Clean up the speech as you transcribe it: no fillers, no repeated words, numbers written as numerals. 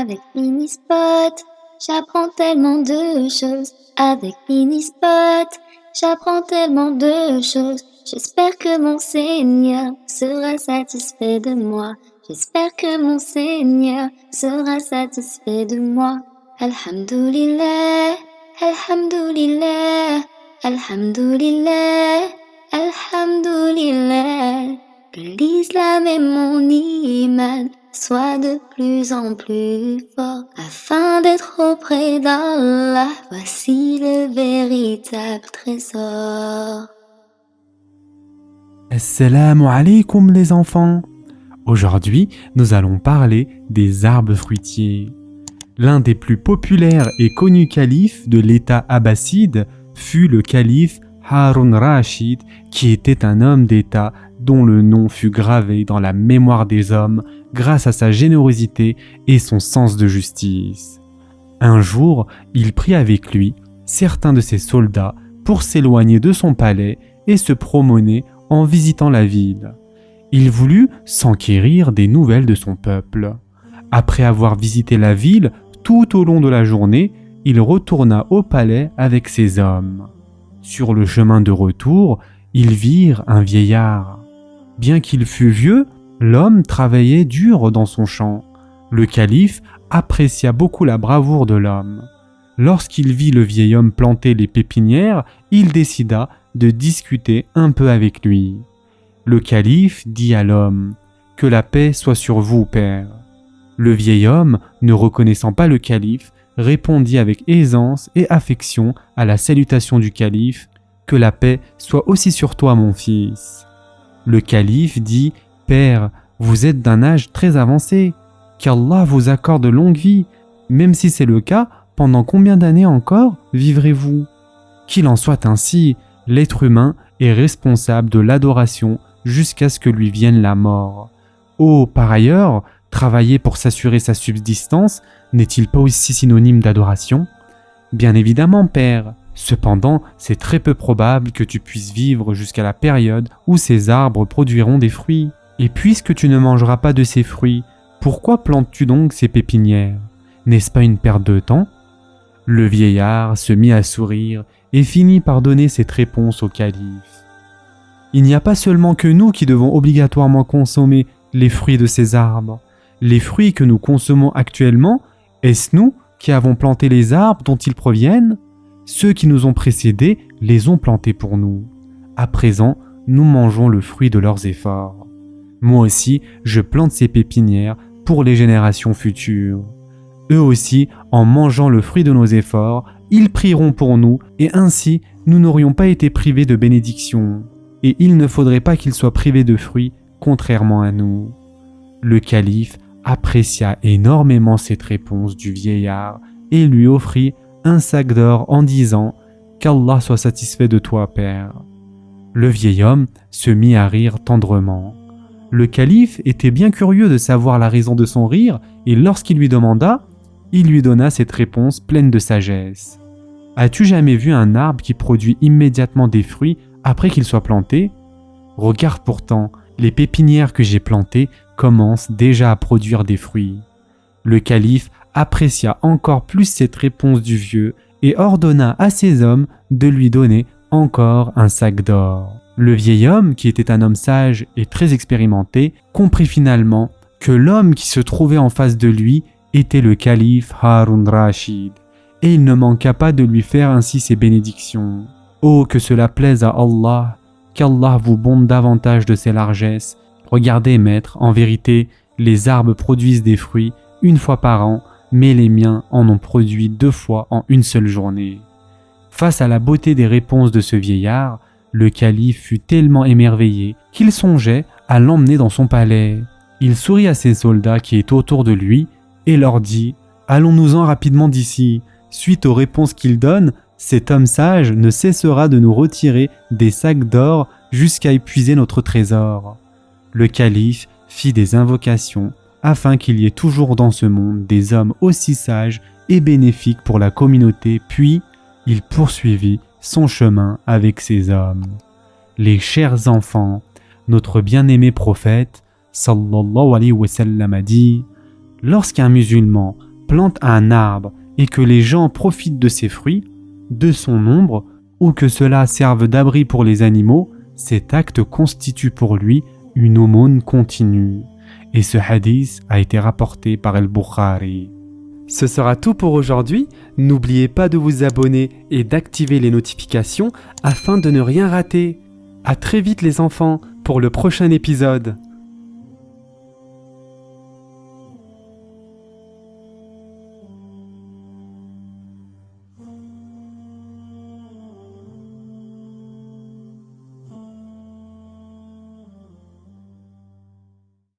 Avec Minispot, j'apprends tellement de choses. Avec Minispot, j'apprends tellement de choses. J'espère que mon Seigneur sera satisfait de moi. J'espère que mon Seigneur sera satisfait de moi. Alhamdulillah, Alhamdulillah, Alhamdulillah, Alhamdulillah. Que l'islam et mon iman soient de plus en plus forts, afin d'être auprès d'Allah. Voici le véritable trésor. Assalamu alaikum les enfants. Aujourd'hui, nous allons parler des arbres fruitiers. L'un des plus populaires et connus califes de l'État abbasside fut le calife Harun Rashid, qui était un homme d'État dont le nom fut gravé dans la mémoire des hommes grâce à sa générosité et son sens de justice. Un jour, il prit avec lui certains de ses soldats pour s'éloigner de son palais et se promener en visitant la ville. Il voulut s'enquérir des nouvelles de son peuple. Après avoir visité la ville tout au long de la journée, il retourna au palais avec ses hommes. Sur le chemin de retour, ils virent un vieillard. Bien qu'il fût vieux, l'homme travaillait dur dans son champ. Le calife apprécia beaucoup la bravoure de l'homme. Lorsqu'il vit le vieil homme planter les pépinières, il décida de discuter un peu avec lui. Le calife dit à l'homme : « Que la paix soit sur vous, père. » Le vieil homme, ne reconnaissant pas le calife, répondit avec aisance et affection à la salutation du calife : « Que la paix soit aussi sur toi, mon fils. » Le calife dit : « Père, vous êtes d'un âge très avancé, qu'Allah vous accorde longue vie. Même si c'est le cas, pendant combien d'années encore vivrez-vous ? Qu'il en soit ainsi, l'être humain est responsable de l'adoration jusqu'à ce que lui vienne la mort. Oh, par ailleurs, travailler pour s'assurer sa subsistance n'est-il pas aussi synonyme d'adoration ? Bien évidemment, père. Cependant, c'est très peu probable que tu puisses vivre jusqu'à la période où ces arbres produiront des fruits. Et puisque tu ne mangeras pas de ces fruits, pourquoi plantes-tu donc ces pépinières ? N'est-ce pas une perte de temps ? Le vieillard se mit à sourire et finit par donner cette réponse au calife. Il n'y a pas seulement que nous qui devons obligatoirement consommer les fruits de ces arbres. Les fruits que nous consommons actuellement, est-ce nous qui avons planté les arbres dont ils proviennent ? Ceux qui nous ont précédés les ont plantés pour nous. À présent, nous mangeons le fruit de leurs efforts. Moi aussi, je plante ces pépinières pour les générations futures. Eux aussi, en mangeant le fruit de nos efforts, ils prieront pour nous et ainsi, nous n'aurions pas été privés de bénédictions. Et il ne faudrait pas qu'ils soient privés de fruits, contrairement à nous. Le calife apprécia énormément cette réponse du vieillard et lui offrit un sac d'or en disant « Qu'Allah soit satisfait de toi, père. » Le vieil homme se mit à rire tendrement. Le calife était bien curieux de savoir la raison de son rire et lorsqu'il lui demanda, il lui donna cette réponse pleine de sagesse. « As-tu jamais vu un arbre qui produit immédiatement des fruits après qu'il soit planté ? Regarde pourtant, les pépinières que j'ai plantées commencent déjà à produire des fruits. » Le calife apprécia encore plus cette réponse du vieux et ordonna à ses hommes de lui donner encore un sac d'or. Le vieil homme, qui était un homme sage et très expérimenté, comprit finalement que l'homme qui se trouvait en face de lui était le calife Harun Rashid, et il ne manqua pas de lui faire ainsi ses bénédictions. Oh, que cela plaise à Allah, qu'Allah vous bonde davantage de ses largesses. Regardez, maître, en vérité, les arbres produisent des fruits une fois par an, mais les miens en ont produit 2 fois en une seule journée. Face à la beauté des réponses de ce vieillard, le calife fut tellement émerveillé qu'il songeait à l'emmener dans son palais. Il sourit à ses soldats qui étaient autour de lui et leur dit « Allons-nous-en rapidement d'ici. Suite aux réponses qu'il donne, cet homme sage ne cessera de nous retirer des sacs d'or jusqu'à épuiser notre trésor. » Le calife fit des invocations afin qu'il y ait toujours dans ce monde des hommes aussi sages et bénéfiques pour la communauté, puis il poursuivit son chemin avec ses hommes. Les chers enfants, notre bien-aimé prophète, sallallahu alayhi wa sallam, a dit : lorsqu'un musulman plante un arbre et que les gens profitent de ses fruits, de son ombre, ou que cela serve d'abri pour les animaux, cet acte constitue pour lui une aumône continue. Et ce hadith a été rapporté par Al-Bukhari. Ce sera tout pour aujourd'hui. N'oubliez pas de vous abonner et d'activer les notifications afin de ne rien rater. À très vite les enfants pour le prochain épisode.